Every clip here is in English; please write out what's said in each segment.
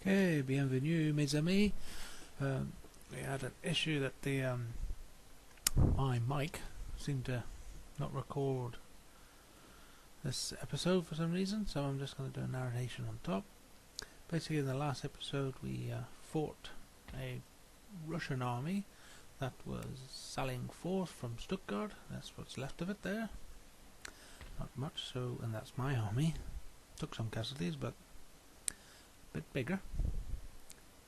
Okay, bienvenue mes amis. We had an issue that my mic seemed to not record this episode for some reason, so I'm just going to do a narration on top. Basically, in the last episode we fought a Russian army that was sallying forth from Stuttgart. That's what's left of it there. Not much, so, and that's my army. Took some casualties, but a bit bigger.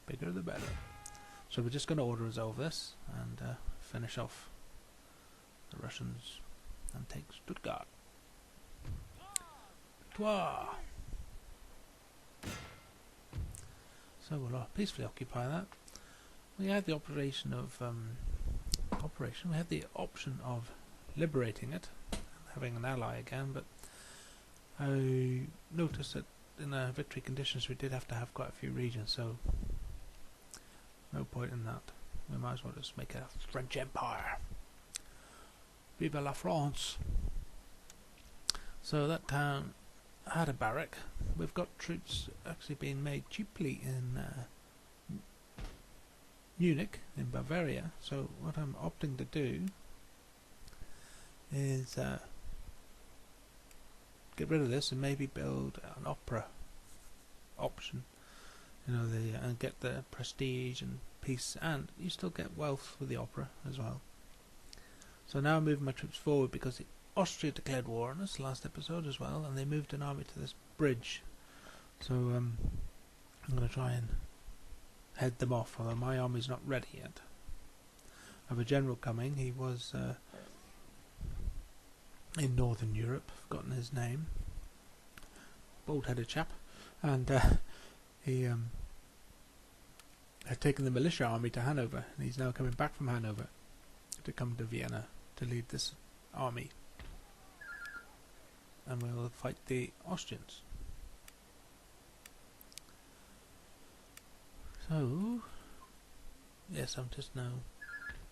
Bigger the better. So we're just going to auto-resolve this and finish off the Russians and take Stuttgart. Toi! So we'll peacefully occupy that. We had the we had the option of liberating it, having an ally again, but I noticed that in victory conditions we did have to have quite a few regions, so no point in that. We might as well just make a French Empire. Vive la France! So that town had a barrack. We've got troops actually being made cheaply in Munich, in Bavaria, so what I'm opting to do is get rid of this and maybe build an opera option, you know, and get the prestige and peace, and you still get wealth with the opera as well. So now I'm moving my troops forward because Austria declared war on us last episode as well, and they moved an army to this bridge. So I'm going to try and head them off, although my army's not ready yet. I have a general coming. He was in Northern Europe, forgotten his name, bald-headed chap, and he had taken the militia army to Hanover, and he's now coming back from Hanover to come to Vienna to lead this army, and we'll fight the Austrians. So yes, I'm just now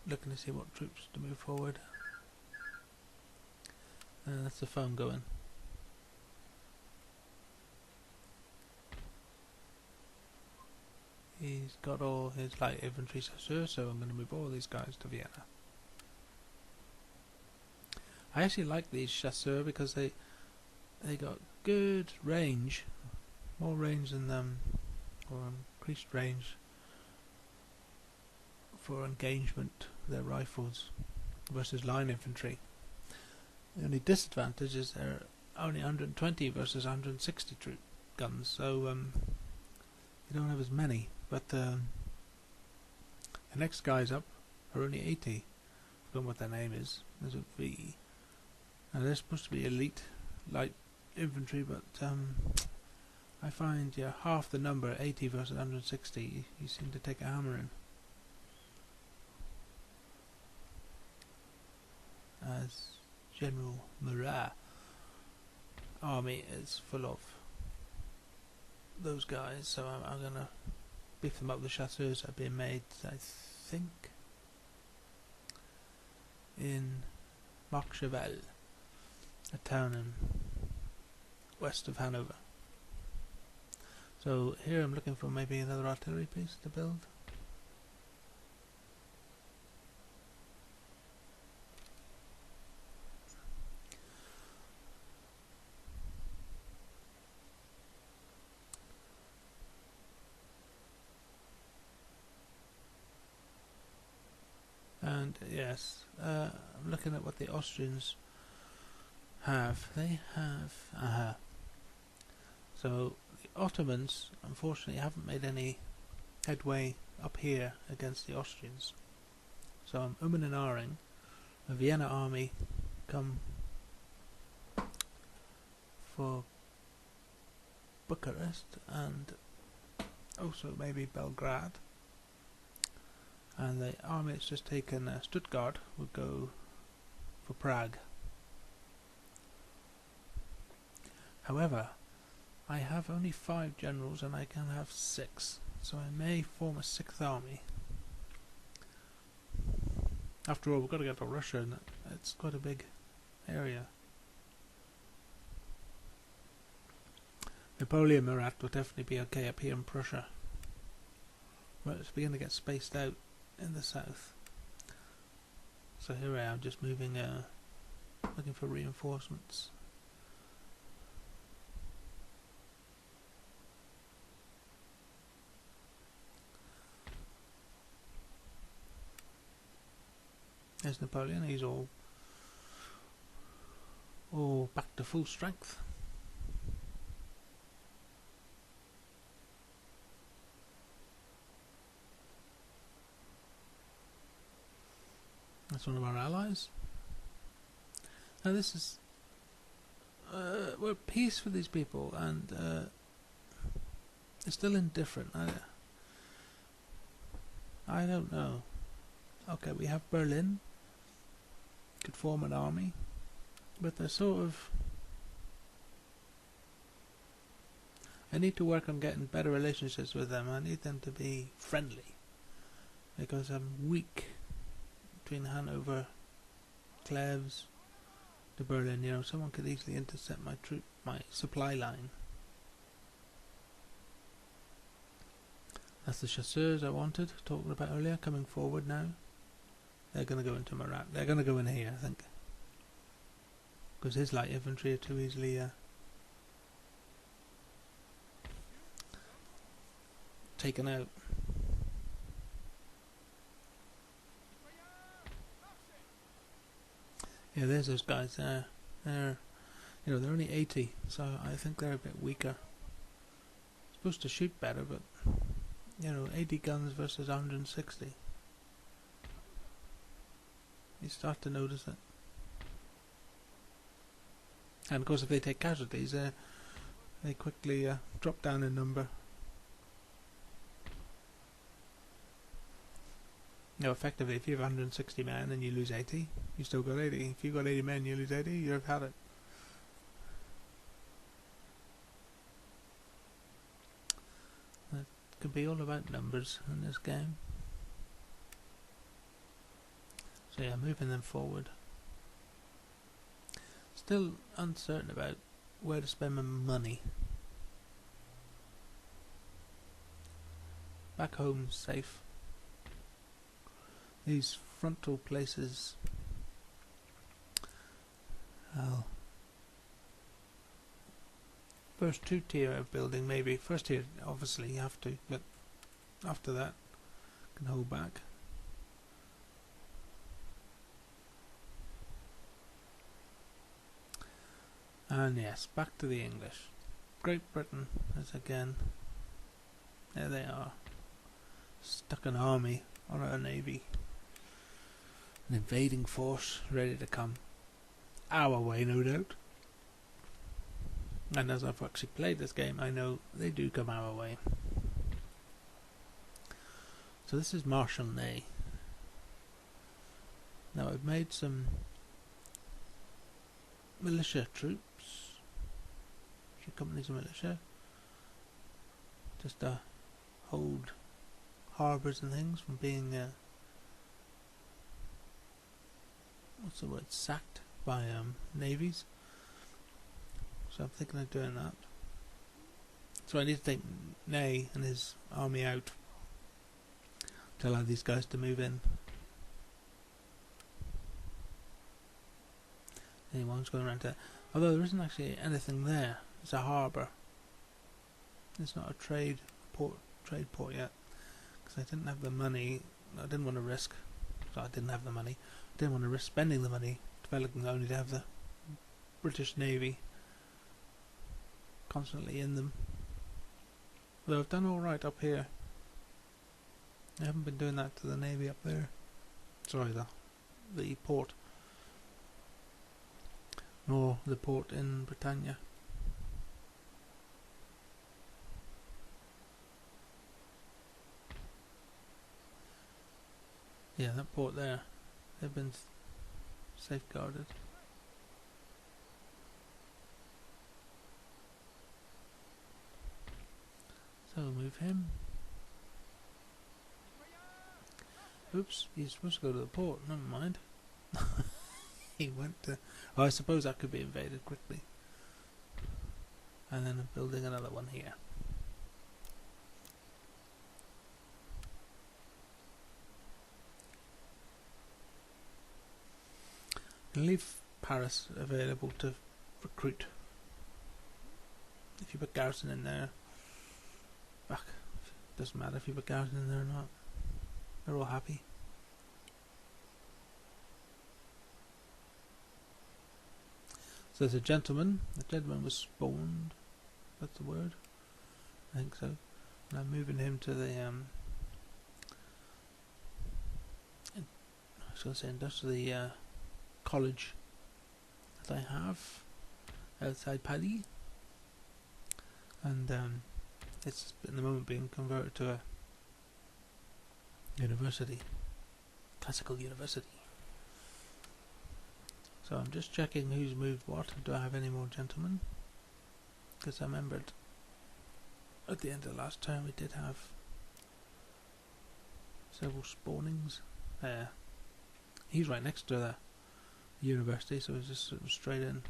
looking to see what troops to move forward. That's the phone going. He's got all his light infantry chasseurs, so I'm going to move all these guys to Vienna. I actually like these chasseurs because they got good range, more range than them, or increased range for engagement with their rifles versus line infantry. The only disadvantage is they're only 120 versus 160 troop guns, so you don't have as many. But the next guys up are only 80. I forgot what their name is. There's a V. Now they're supposed to be elite light infantry, but I find half the number, 80 versus 160, you seem to take a hammering. As General Murat army is full of those guys, so I'm gonna beef them up. The chasseurs have been made, I think, in Marchevel, a town in west of Hanover. So here I'm looking for maybe another artillery piece to build. And yes, I'm looking at what the Austrians have. They have so the Ottomans unfortunately haven't made any headway up here against the Austrians. So I'm and ahhing a Vienna army come for Bucharest and also maybe Belgrade. And the army that's just taken Stuttgart will go for Prague. However, I have only 5 generals and I can have 6, so I may form a 6th army. After all, we've got to get to Russia, and it's quite a big area. Napoleon Murat will definitely be okay up here in Prussia. Right, it's beginning to get spaced out in the south. So here I am, just moving, looking for reinforcements. There's Napoleon, he's all back to full strength. That's one of our allies. Now this is we're at peace with these people, and they're still indifferent. I don't know. Okay, we have Berlin. Could form an army, but they're sort of. I need to work on getting better relationships with them. I need them to be friendly, because I'm weak between Hanover, Cleves to Berlin. You know, someone could easily intercept my supply line. That's the chasseurs I wanted, talking about earlier, coming forward now. They're going to go into Marat. They're going to go in here, I think, because his light infantry are too easily taken out. Yeah, there's those guys there. They're only 80, so I think they're a bit weaker. Supposed to shoot better, but 80 guns versus 160. You start to notice it. And of course, if they take casualties, they quickly drop down in number. Effectively, if you have 160 men and you lose 80, you still got 80. If you've got 80 men and you lose 80, you've had it. It can be all about numbers in this game. So yeah, moving them forward. Still uncertain about where to spend my money. Back home safe. These frontal places, first 2 tier of building maybe. First tier obviously you have to, but after that can hold back. And yes, back to the English. Great Britain is again, there they are, stuck an army on our navy. An invading force ready to come our way, no doubt. And as I've actually played this game, I know they do come our way. So this is Marshal Ney. Now I've made some militia troops, a few companies of militia, just to hold harbours and things from being what's the word, sacked by navies. So I'm thinking of doing that. So I need to take Ney and his army out to allow these guys to move in. Anyone's going around there. Although there isn't actually anything there. It's a harbour. It's not a trade port yet. Because I didn't have the money. I didn't want to risk. So I didn't have the money. I didn't want to risk spending the money developing only to have the British Navy constantly in them. Though I've done alright up here. I haven't been doing that to the Navy up there. Sorry, the port. Nor the port in Bretagne. Yeah, that port there. They've been safeguarded. So move him. Oops, he's supposed to go to the port, never mind. He went to... Oh, I suppose that could be invaded quickly. And then I'm building another one here. And leave Paris available to recruit. If you put garrison in there, back, doesn't matter if you put garrison in there or not. They're all happy. So there's a gentleman. The gentleman was spawned. That's the word. I think so. And I'm moving him to the I was going to say to the college that I have outside Paddy, and it's in the moment being converted to a university, classical university. So I'm just checking who's moved what. Do I have any more gentlemen? Because I remembered at the end of the last term we did have several spawnings. He's right next to the university, so he's just sort of straight in.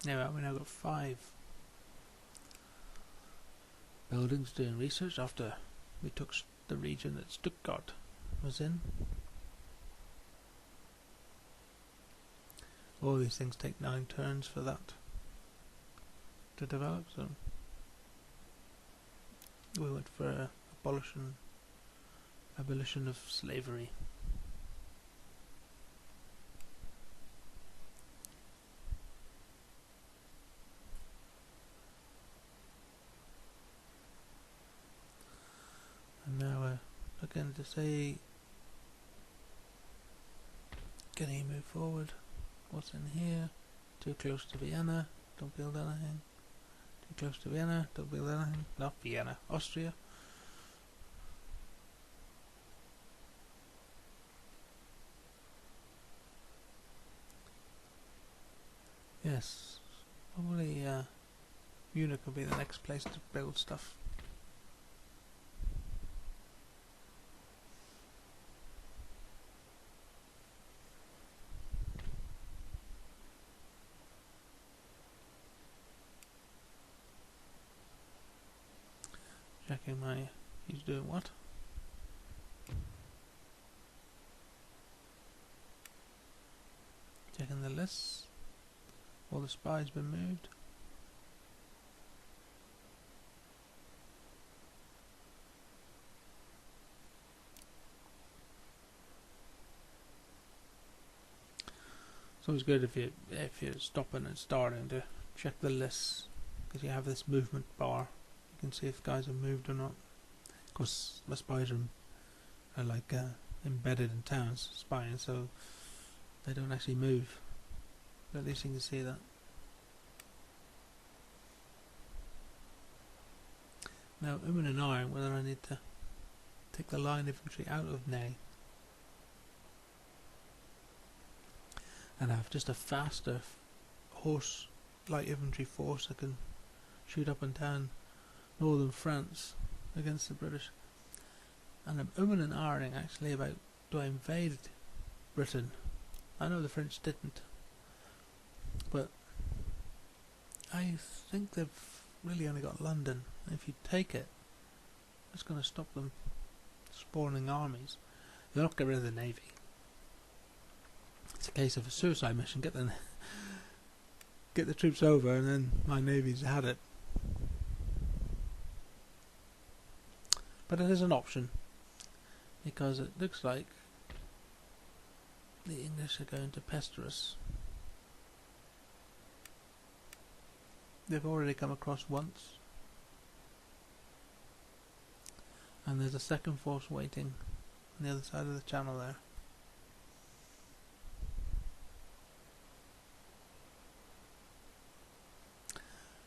Anyway, we now got 5 buildings doing research after we took the region that Stuggart was in. All these things take 9 turns for that to develop, so we went for abolition of slavery. And now we're looking to say, can he move forward? What's in here? Too close to Vienna, don't build anything. Too close to Vienna, don't build anything. Not Vienna, Austria. Yes, probably Munich will be the next place to build stuff. Checking he's doing what? Checking the lists. All the spies been moved. It's always good if you're stopping and starting to check the lists, because you have this movement bar. You can see if guys have moved or not. Of course, the spies are like embedded in towns, spying, so they don't actually move. But at least you can see that. Now, and iron, whether I need to take the line infantry out of Ney and have just a faster horse light infantry force that can shoot up and down northern France against the British. And I'm and ahhing actually about, do I invade Britain? I know the French didn't, but I think they've really only got London. If you take it, it's going to stop them spawning armies. They'll not get rid of the navy. It's a case of a suicide mission. Get the troops over, and then my navy's had it. But it is an option, because it looks like the English are going to pester us. They've already come across once, and there's a second force waiting on the other side of the channel there.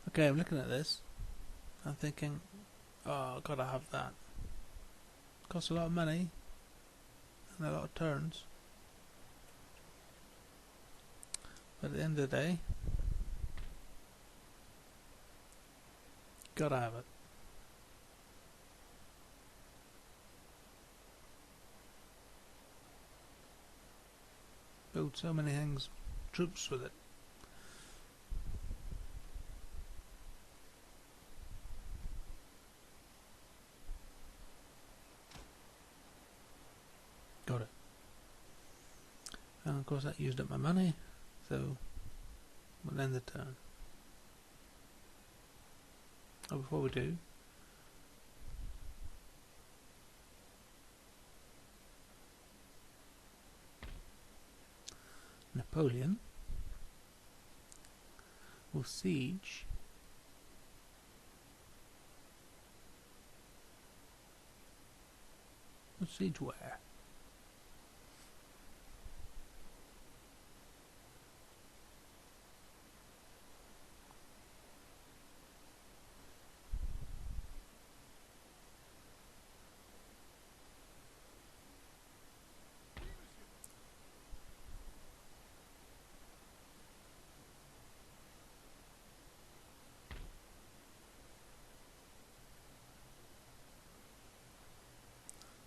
Okay, I'm looking at this. I'm thinking, oh, I've got to have that. Costs a lot of money and a lot of turns, but at the end of the day, gotta have it. Build so many things, troops with it. And of course that used up my money, so we'll end the turn. Oh, before we do, Napoleon will siege where?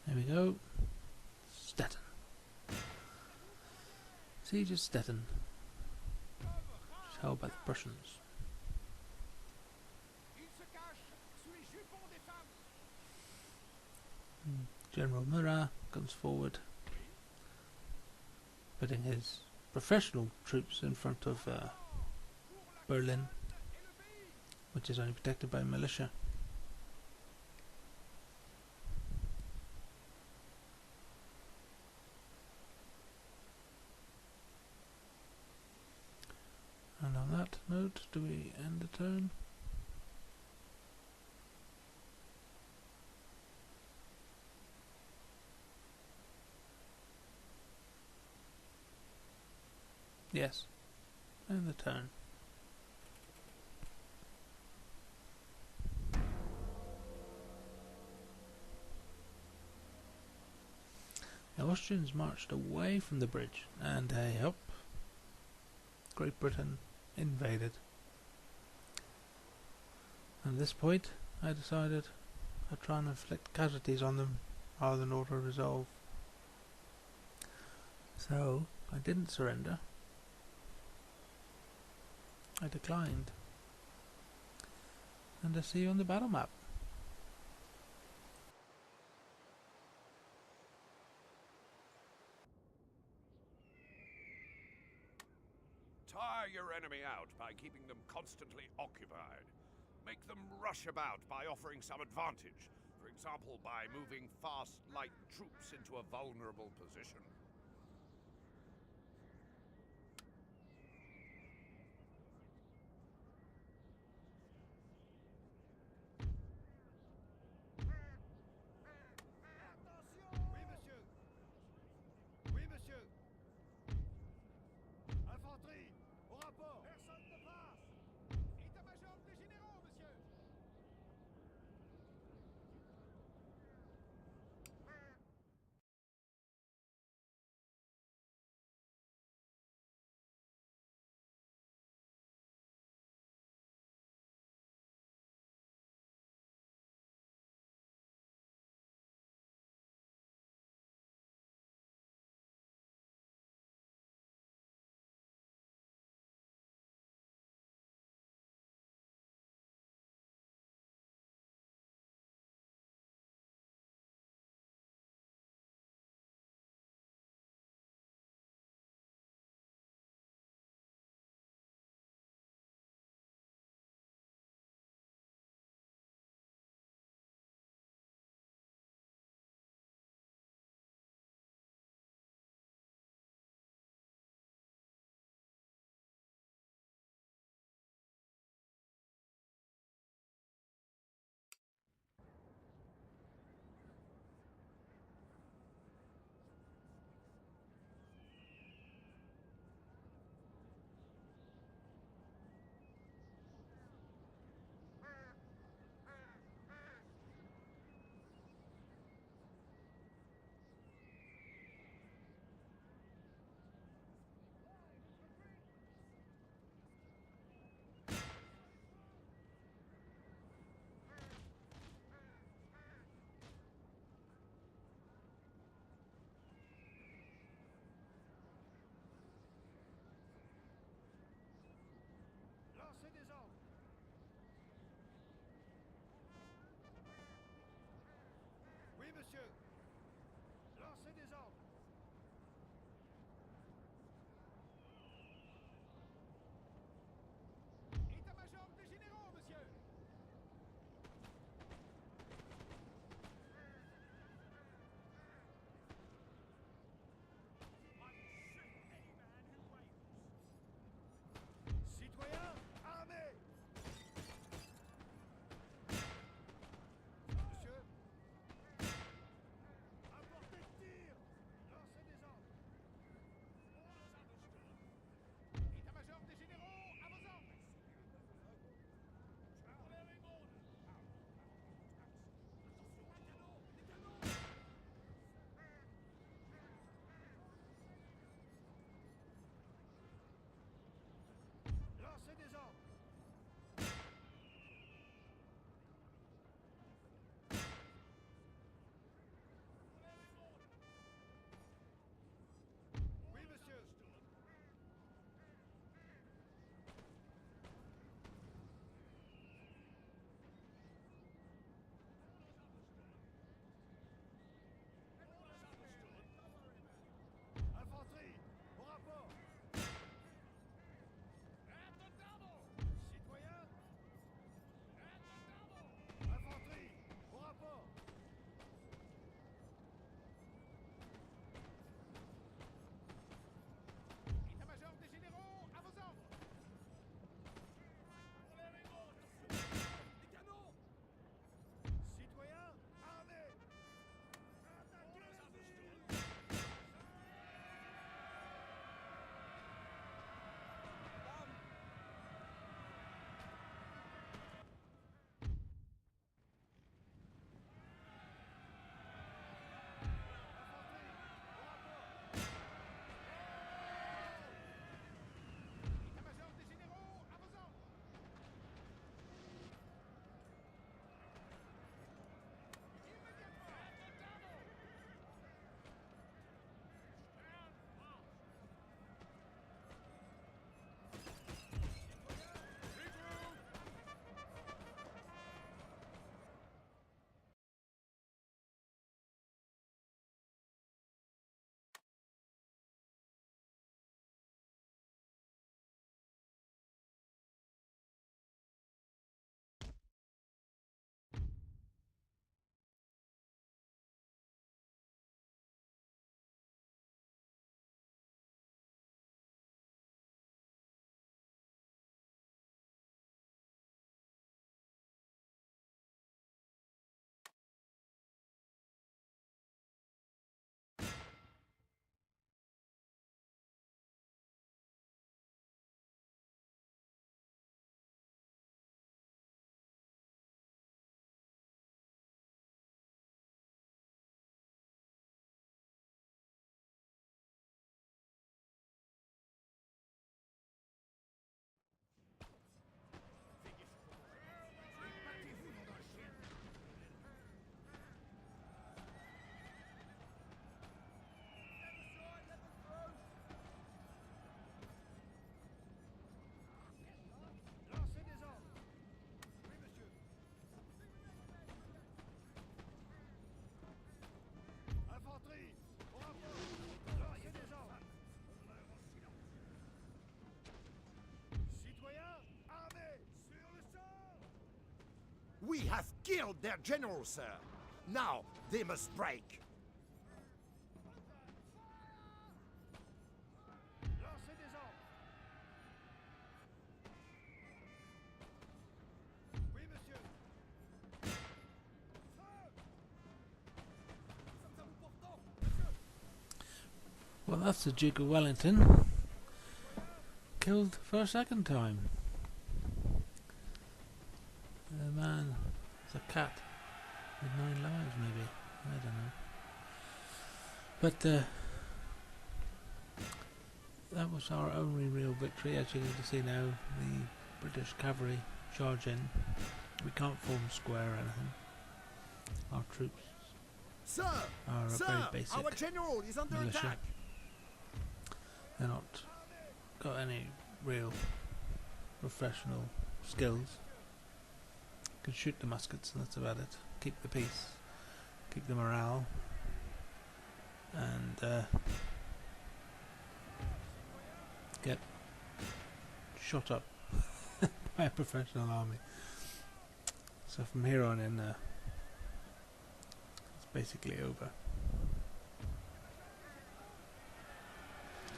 There we go. Stettin. Siege of Stettin. It's held by the Prussians. General Murat comes forward, putting his professional troops in front of Berlin, which is only protected by militia. And on that note, do we end the turn? Yes, end the turn. The Austrians marched away from the bridge, and up, Great Britain invaded. At this point, I decided I'd try and inflict casualties on them rather than auto-resolve. So, I didn't surrender. I declined. And I see you on the battle map. Tire your enemy out by keeping them constantly occupied. Make them rush about by offering some advantage, for example by moving fast, light troops into a vulnerable position. have killed their general, sir. Now they must break. Well, that's the Duke of Wellington. Killed for a second time. The man is a cat with 9 lives, maybe. I don't know. But that was our only real victory. As you can see now, the British cavalry charge in. We can't form square or anything. Our troops are a very basic our general is under militia. attack. They're not got any real professional skills. Can shoot the muskets and that's about it. Keep the peace, keep the morale, and get shot up by a professional army. So from here on in, it's basically over.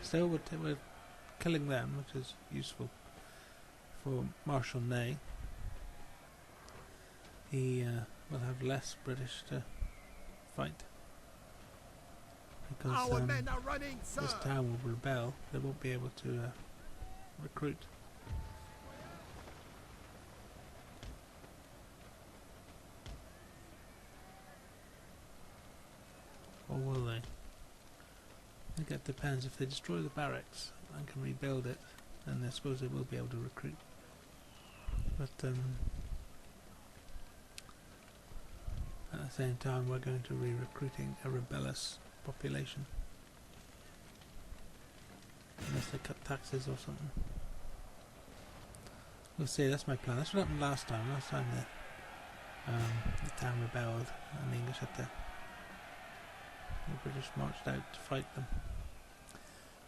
Still, we're killing them, which is useful for Marshal Ney. He will have less British to fight because Our men are running, sir. this town will rebel. They won't be able to recruit. Or will they? I think it depends. If they destroy the barracks and can rebuild it, then I suppose they will be able to recruit. But at the same time, we're going to be recruiting a rebellious population. Unless they cut taxes or something. We'll see, that's my plan. That's what happened last time. Last time the town rebelled and the English had to... The British marched out to fight them.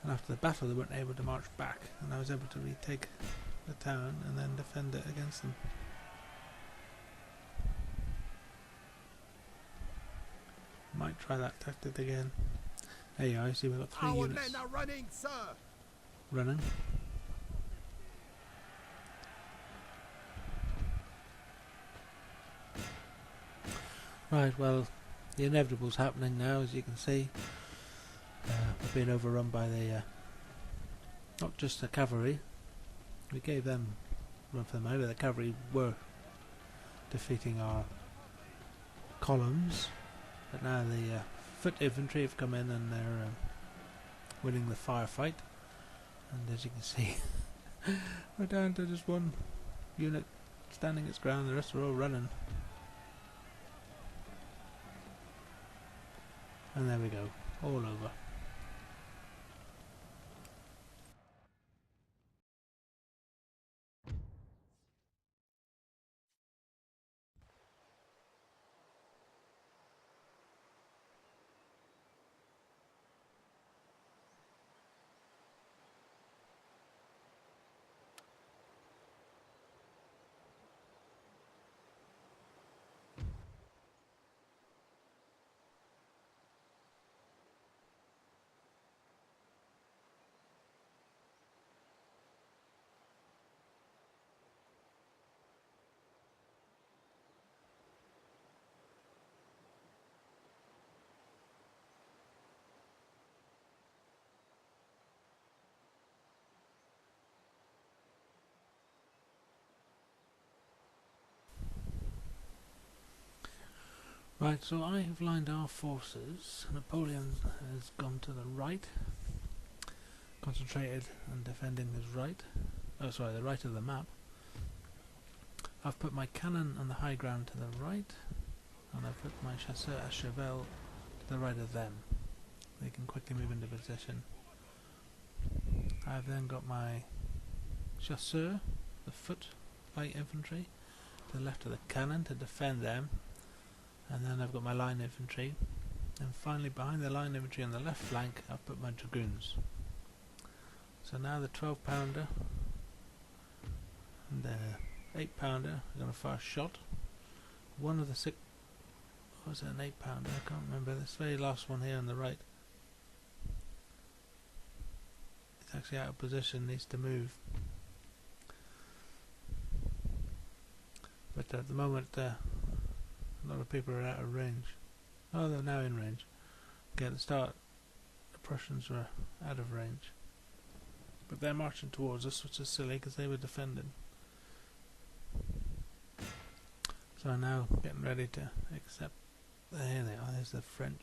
And after the battle they weren't able to march back, and I was able to retake the town and then defend it against them. Might try that tactic again. There you are, you see we've got 3 Our units men are running, sir. running. Right, well, the inevitable's happening now, as you can see. We're being overrun by the not just the cavalry. We gave them run for the money, but the cavalry were defeating our columns. But now the foot infantry have come in and they're winning the firefight. And as you can see, we're down to just one unit standing its ground. The rest are all running. And there we go, all over. Right, so I have lined our forces. Napoleon has gone to the right, concentrated on defending his right. Oh, sorry, the right of the map. I've put my cannon on the high ground to the right, and I've put my chasseurs à cheval to the right of them. They can quickly move into position. I've then got my chasseurs, the foot light infantry, to the left of the cannon to defend them. And then I've got my line infantry, and finally behind the line infantry on the left flank I've put my dragoons. So now the 12-pounder and the 8-pounder are going to fire a shot one of the six. Was it an 8-pounder? I can't remember. This very last one here on the right. It's actually out of position. Needs to move. But at the moment, a lot of people are out of range. Oh, they're now in range. Okay, at the start, the Prussians were out of range. But they're marching towards us, which is silly because they were defending. So I'm now getting ready to accept. Here they are. There's the French.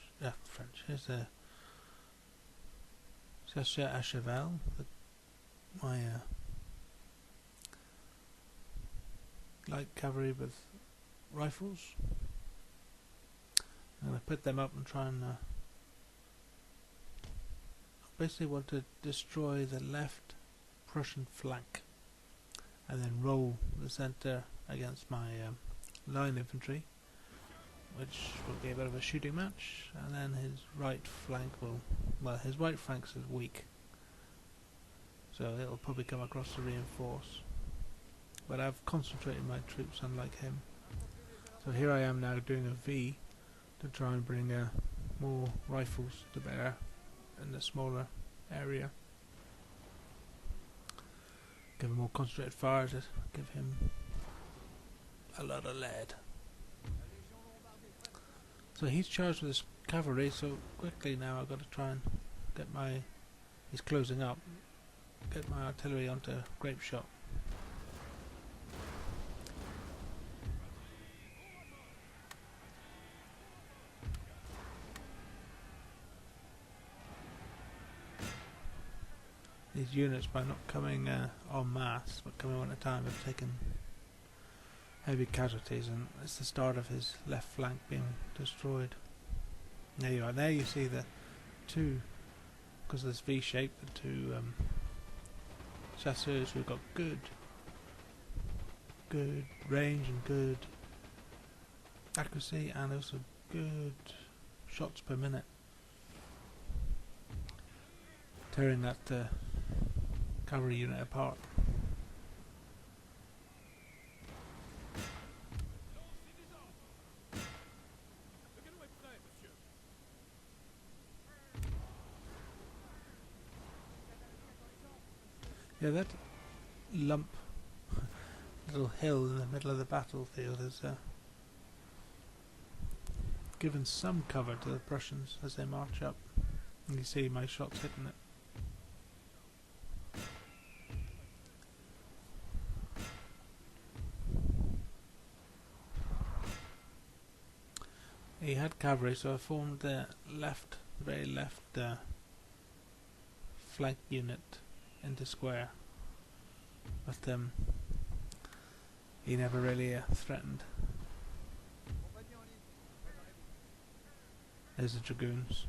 Here's the Chasseur à cheval. My light cavalry with rifles. I'm going to put them up and try and basically want to destroy the left Prussian flank and then roll the centre against my line infantry, which will be a bit of a shooting match, and then his right flank will, well, his right flank is weak, so it'll probably come across to reinforce, but I've concentrated my troops unlike him. So here I am now doing a V to try and bring more rifles to bear in the smaller area. Give him more concentrated fire to give him a lot of lead. So he's charged with his cavalry, so quickly now I've got to try and get my... he's closing up. Get my artillery onto grape shot. These units, by not coming en masse, but coming one at a time, have taken heavy casualties, and it's the start of his left flank being destroyed. There you are. There you see the two, because of this V shape, the two chasseurs who've got good range and good accuracy, and also good shots per minute, tearing that cavalry unit apart. Yeah, that lump, little hill in the middle of the battlefield has given some cover to the Prussians as they march up. And you see my shots hitting it. He had cavalry, so I formed the left, very left flank unit into square, but he never really threatened. There's the dragoons.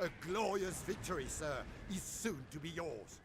A glorious victory, sir, is soon to be yours.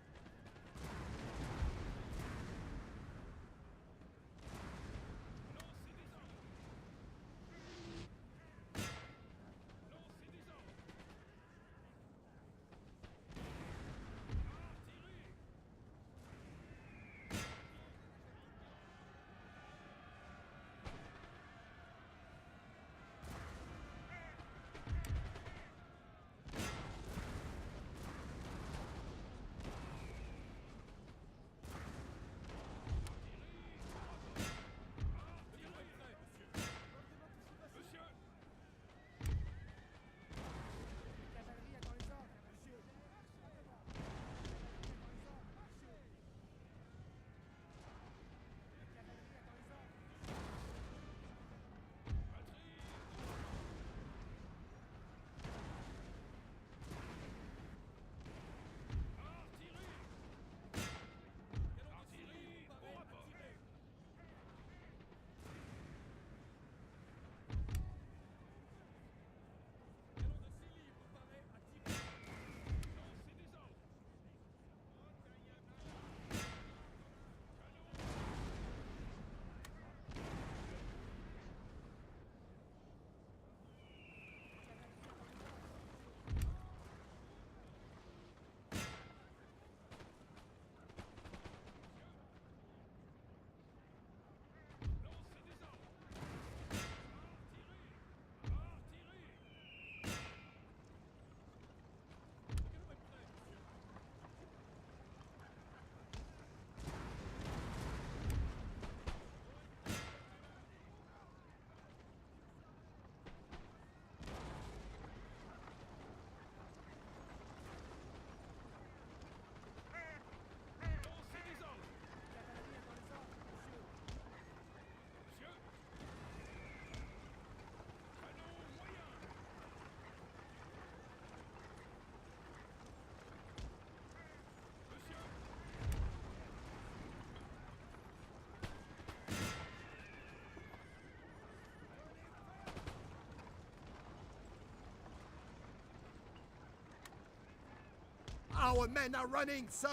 Our men are running, sir!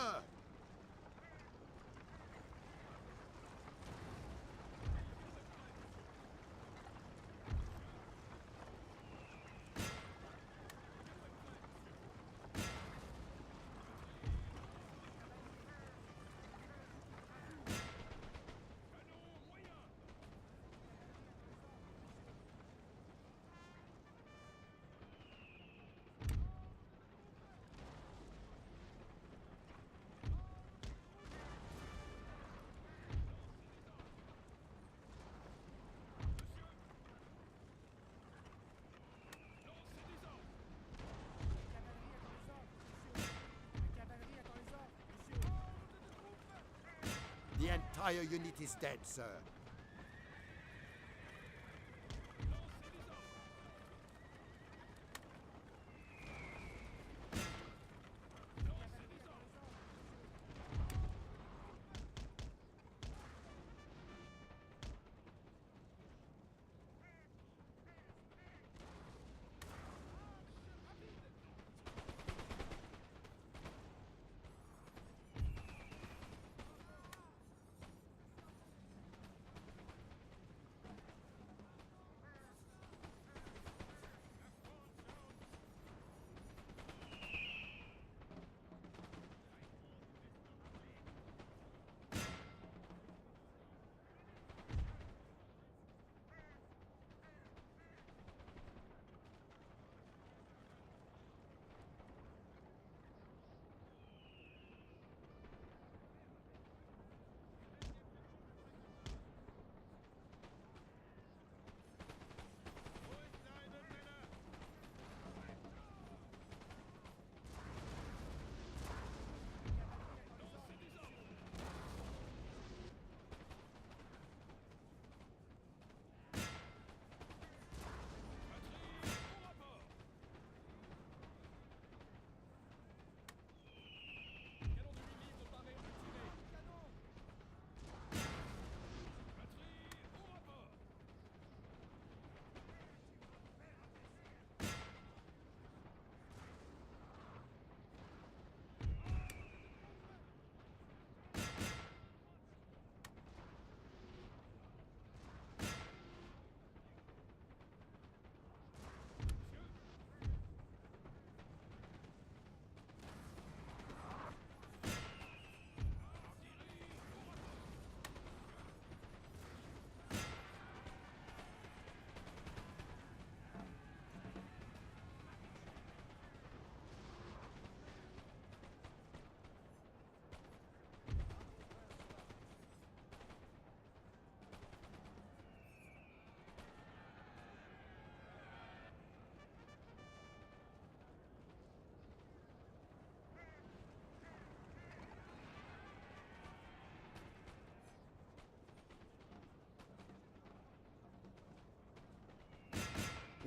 The entire unit is dead, sir.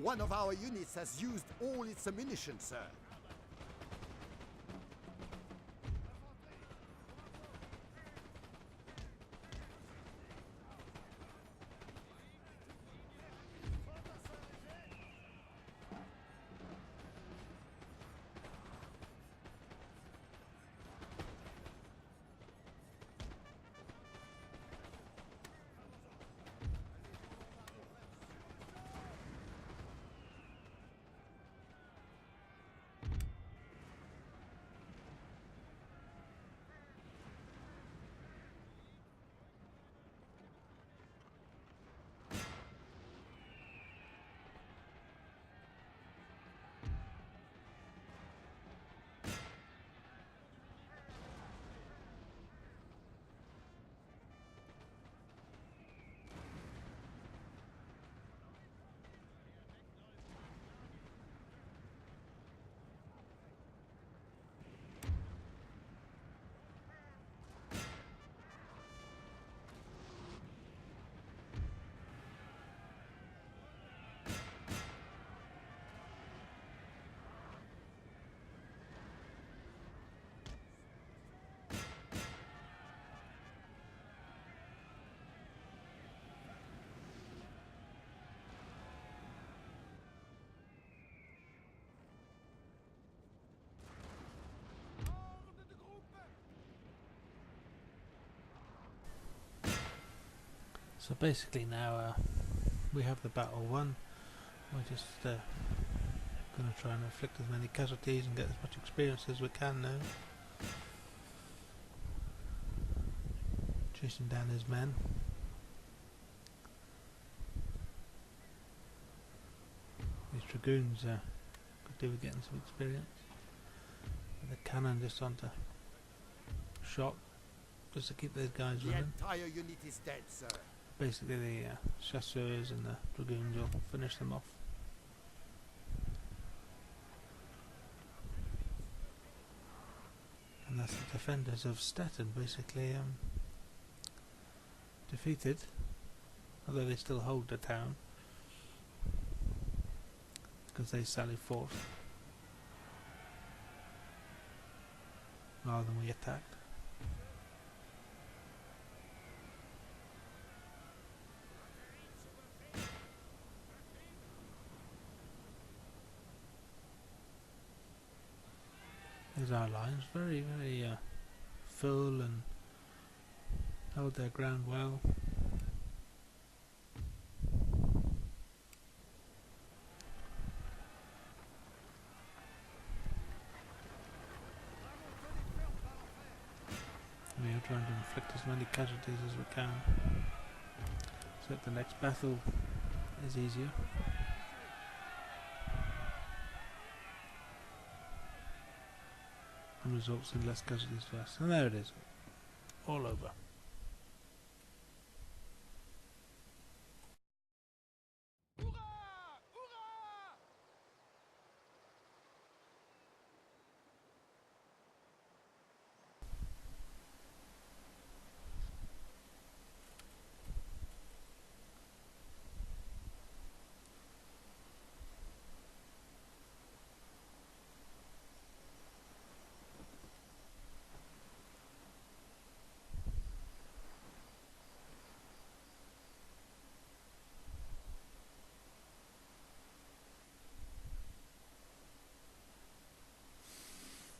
One of our units has used all its ammunition, sir. So basically now we have the battle won. We're just going to try and inflict as many casualties and get as much experience as we can now. Chasing down his men. These dragoons could do with getting some experience. With the cannon just onto shot, just to keep those guys running. The entire unit is dead, sir. Basically the chasseurs and the dragoons will finish them off. And that's the defenders of Stettin basically defeated, although they still hold the town because they sally forth rather than we attacked. There's our lines, very full and held their ground well. We are trying to inflict as many casualties as we can, so that the next battle is easier. And results in less casualties for us. And there it is, all over.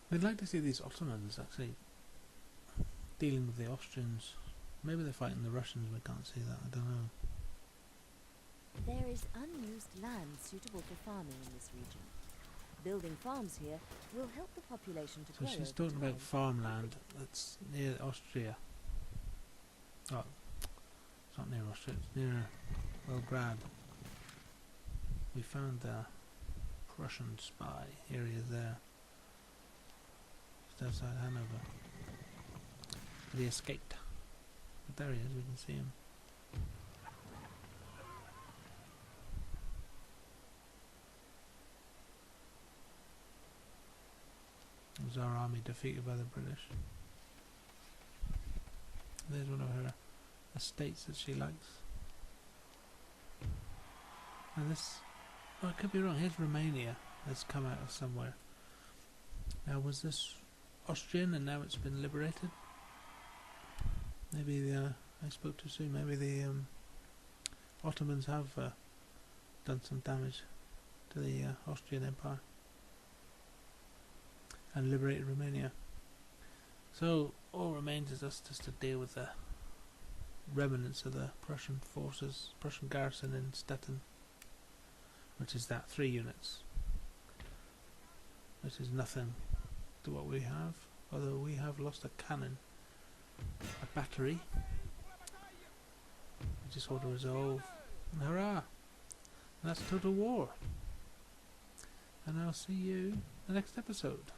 We'd like to see these Ottomans actually dealing with the Austrians. Maybe they're fighting the Russians, we can't see that, I don't know. There is unused land suitable for farming in this region. Building farms here will help the population to grow. So she's over talking time. about farmland that's near Austria. Oh, it's not near Austria, it's near Belgrade. We found the Prussian spy. Here he is there. Just outside Hanover. But he escaped. But there he is, we can see him. It was our army defeated by the British. There's one of her estates that she likes. And this I could be wrong. Here's Romania that's come out of somewhere. Now, was this Austrian and now it's been liberated? Maybe I spoke too soon. Maybe the Ottomans have done some damage to the Austrian Empire and liberated Romania. So all remains is us just to deal with the remnants of the Prussian forces, Prussian garrison in Stettin, which is that 3 units, which is nothing to what we have, although we have lost a cannon, a battery. We just want to resolve, and hurrah! And that's total war. And I'll see you in the next episode.